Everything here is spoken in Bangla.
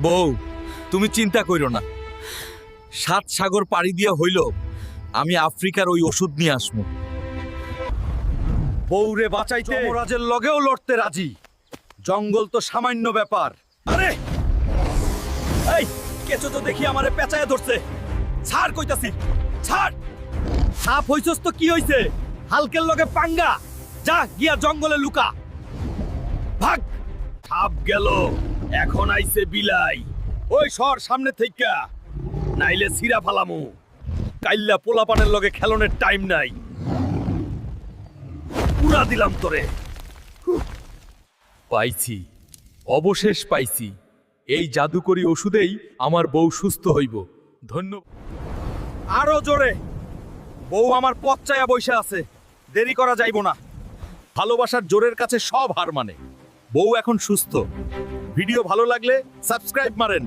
বউ, তুমি চিন্তা কইরো না। 7 সাগর পাড়ি দিয়া হইল আমি আফ্রিকার ওই ওষুধ নিয়ে আসবো। বউরে বাঁচাইতে যমরাজের লগেও লড়তে রাজি। জঙ্গল তো সামান্য ব্যাপার। আরে এই কেঁচো তো দেখি আমারে পেঁচায়া ধরছে। ছাড় কইতাছি, ছাড়। সাপ হইছস তো কি হইছে? হালকের লগে পাঙ্গা। যা গিয়া জঙ্গলে লুকা। ভাগ। সাপ গেল, এখন আইছে বিলাই। ওই সর সামনে থেইকা, নাইলে সিরা ফালামু। কাইল্লা পোলাপানের লগে খেলনের টাইম নাই। পুরা দিলাম তোরে। পাইছি, অবশেষ পাইছি। এই জাদুকরি ওষুধেই আমার বউ সুস্থ হইব। ধন্যবাদ। আরো জোরে। বউ আমার পথ চাইয়া বইসা আছে, দেরি করা যাইব না। ভালোবাসার জোরের কাছে সব হার মানে। বউ এখন সুস্থ। ভিডিও ভালো লাগলে সাবস্ক্রাইব মারেন।